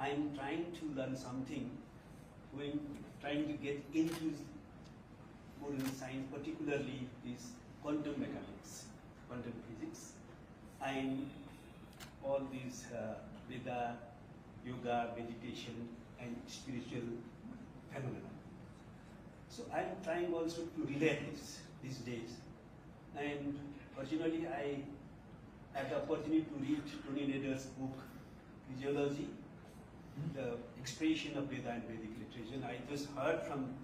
I'm trying to learn something when trying to get into modern science, particularly is quantum mechanics, quantum physics, and all these Veda, yoga, meditation, and spiritual phenomena. So I'm trying also to relate this these days. And fortunately, I had the opportunity to read Tony Nader's book, Physiology, the expression of Veda and Vedic literature. And I just heard from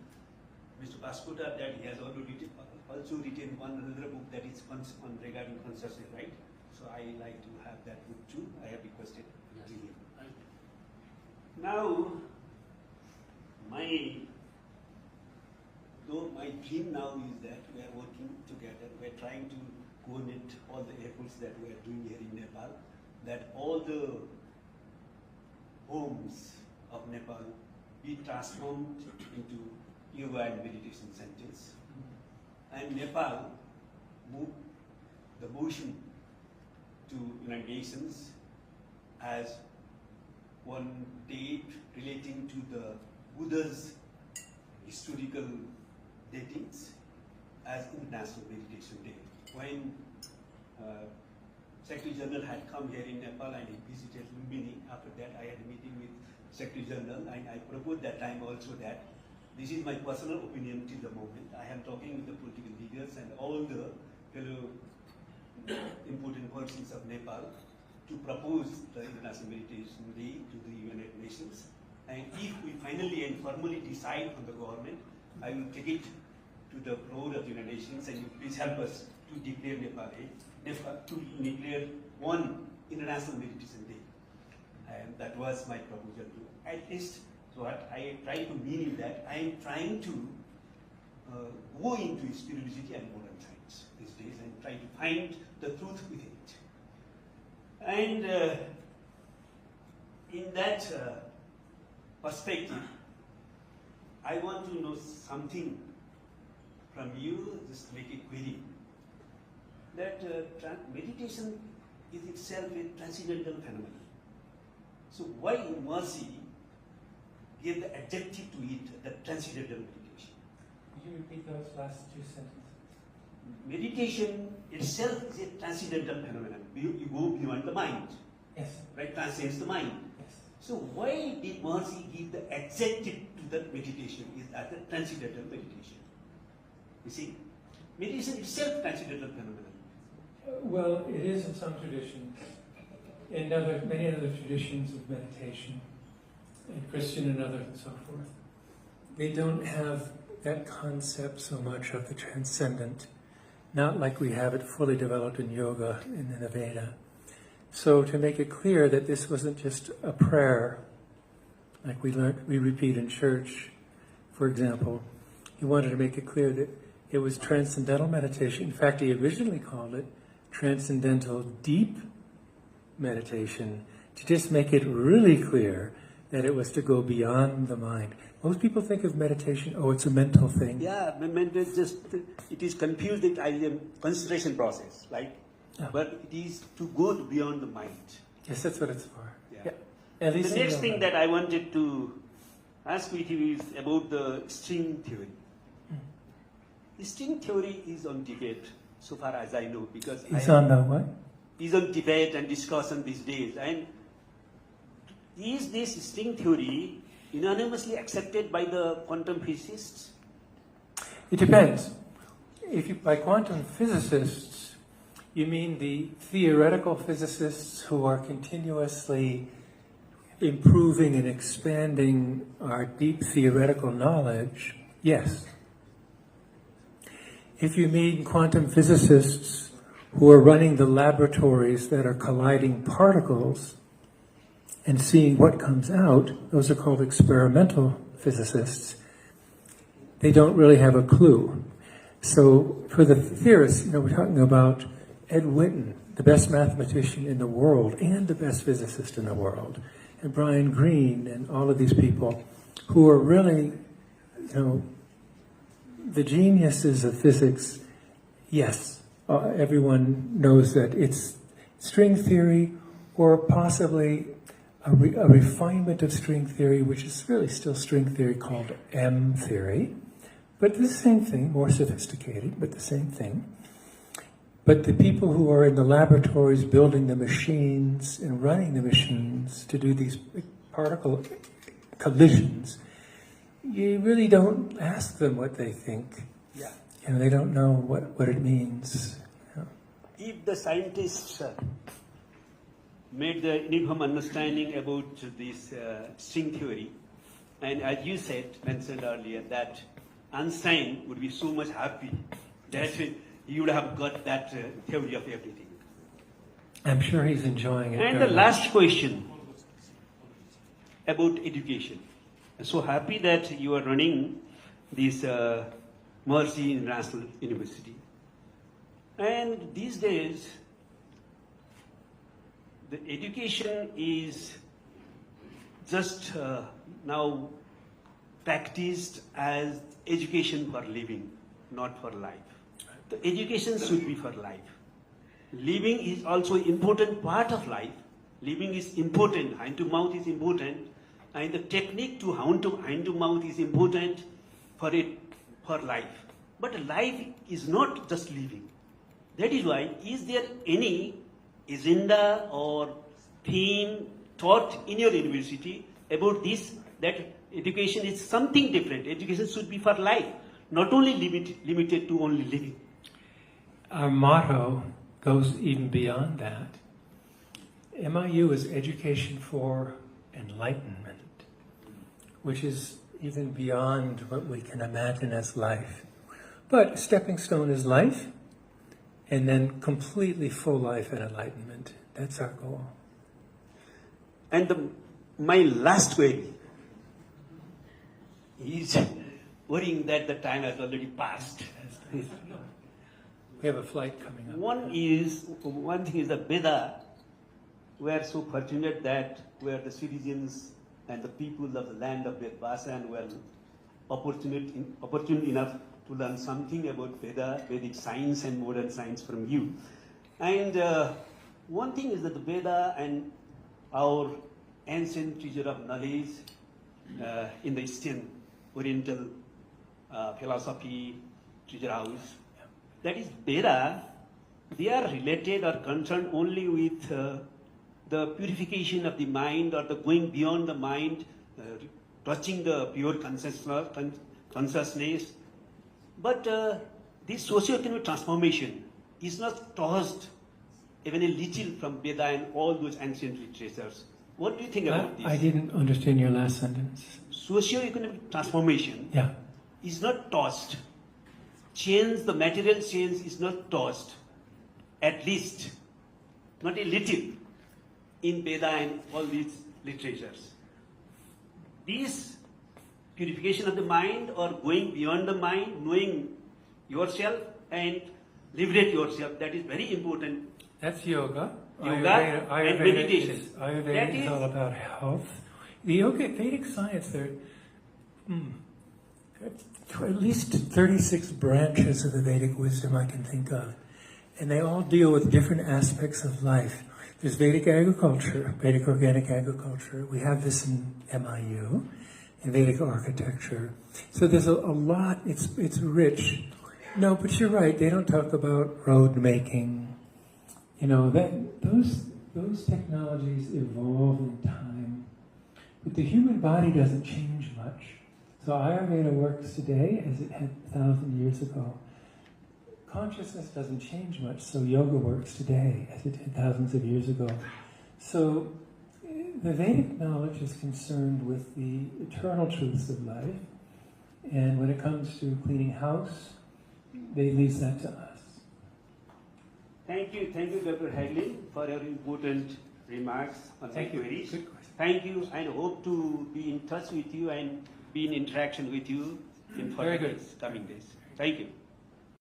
Mr. Pascotta that he has also written another book that is on regarding consciousness, right? So I like to have that book too. I have requested to him. Now, my dream now is that we are working together. We are trying to coordinate all the efforts that we are doing here in Nepal, that all the homes of Nepal be transformed into yoga and meditation centers. And Nepal moved the motion to United Nations as one date relating to the Buddha's historical datings as International Meditation Day. When Secretary General had come here in Nepal and he visited Lumbini, after that I had a meeting with Secretary General and I proposed that time also that this is my personal opinion till the moment. I am talking with the political leaders and all the fellow important persons of Nepal to propose the International Meditation Day to the United Nations. And if we finally and formally decide from the government, I will take it to the floor of the United Nations and you please help us to declare to declare one International Meditation Day. And that was my proposal to at least what I try to mean is that I am trying to go into spirituality and modern science these days and try to find the truth within it. And in that perspective, I want to know something from you, just make a query, that meditation is itself a transcendental phenomenon. So why mercy gave the adjective to it, the transcendental meditation? Could you repeat those last two sentences? Meditation itself is a transcendental phenomenon. You go beyond the mind. Yes. Right? Transcends the mind. Yes. So why did Mahasi give the adjective to that meditation is as a transcendental meditation? You see, meditation itself transcendental phenomenon. Well, it is in some traditions. In many other traditions of meditation, and Christian and others and so forth, they don't have that concept so much of the transcendent, not like we have it fully developed in yoga and in the Veda. So to make it clear that this wasn't just a prayer, like we repeat in church, for example, he wanted to make it clear that it was transcendental meditation. In fact, he originally called it transcendental deep meditation, to just make it really clear that it was to go beyond the mind. Most people think of meditation, oh, it's a mental thing. Yeah, it is confused with a concentration process, right? Yeah. But it is to go beyond the mind. Yes, that's what it's for. Yeah. At least the next thing that I wanted to ask with you is about the string theory. The string theory is on debate, so far as I know, because it's on the what? Is on debate and discussion these days. And is this string theory unanimously accepted by the quantum physicists? It depends. By quantum physicists, you mean the theoretical physicists who are continuously improving and expanding our deep theoretical knowledge? Yes. If you mean quantum physicists who are running the laboratories that are colliding particles and seeing what comes out, those are called experimental physicists. They don't really have a clue. So for the theorists, we're talking about Ed Witten, the best mathematician in the world and the best physicist in the world, and Brian Greene and all of these people who are really, the geniuses of physics. Yes, everyone knows that it's string theory or possibly a refinement of string theory, which is really still string theory called M theory, but the same thing, more sophisticated, but the same thing. But the people who are in the laboratories building the machines and running the machines to do these particle collisions, you really don't ask them what they think. Yeah. You know, they don't know what it means. You know. If the scientists made the uniform understanding about this string theory, and as you mentioned earlier, that Einstein would be so much happy that he would have got that theory of everything. I'm sure he's enjoying it. And the last question about education. I'm so happy that you are running this Mercy International University. And these days, the education is just now practiced as education for living, not for life. The education should be for life. Living is also an important part of life. Living is important, hand to mouth is important, and the technique to hand to mouth is important for life. But life is not just living. That is why, is there any agenda or theme taught in your university about this, that education is something different? Education should be for life, not only limited to only living. Our motto goes even beyond that. MIU is education for enlightenment, which is even beyond what we can imagine as life. But stepping stone is life, and then completely full life and enlightenment. That's our goal. And my last query is worrying that the time has already passed. We have a flight coming up. One thing is the Veda. We are so fortunate that we are the citizens and the people of the land of Vedvasa, and we are opportune enough to learn something about Veda, Vedic science and modern science from you. And one thing is that the Veda and our ancient treasure of knowledge in the Eastern Oriental philosophy treasure house, that is Veda, they are related or concerned only with the purification of the mind, or the going beyond the mind, touching the pure consciousness. But this socio-economic transformation is not tossed even a little from Veda and all those ancient literatures. What do you think about this? I didn't understand your last sentence. Socio-economic transformation is not tossed. Change, the material change is not tossed, at least, not a little, in Veda and all these literatures. This purification of the mind, or going beyond the mind, knowing yourself and liberate yourself, that is very important. That's yoga. Yoga and meditation. Ayurveda is all about health. The Vedic science, there are at least 36 branches of the Vedic wisdom I can think of. And they all deal with different aspects of life. There's Vedic agriculture, Vedic organic agriculture. We have this in MIU, in Vedic architecture. So there's a lot, it's rich. No, but you're right, they don't talk about road making. You know, those technologies evolve in time. But the human body doesn't change much. So Ayurveda works today as it had 1,000 years ago. Consciousness doesn't change much, so yoga works today as it did thousands of years ago. So the Vedic knowledge is concerned with the eternal truths of life, and when it comes to cleaning house, they leave that to us. Thank you, Dr. Hagley, for your important remarks on my queries. Good question. Thank you, and hope to be in touch with you and be in interaction with you in coming days. Thank you.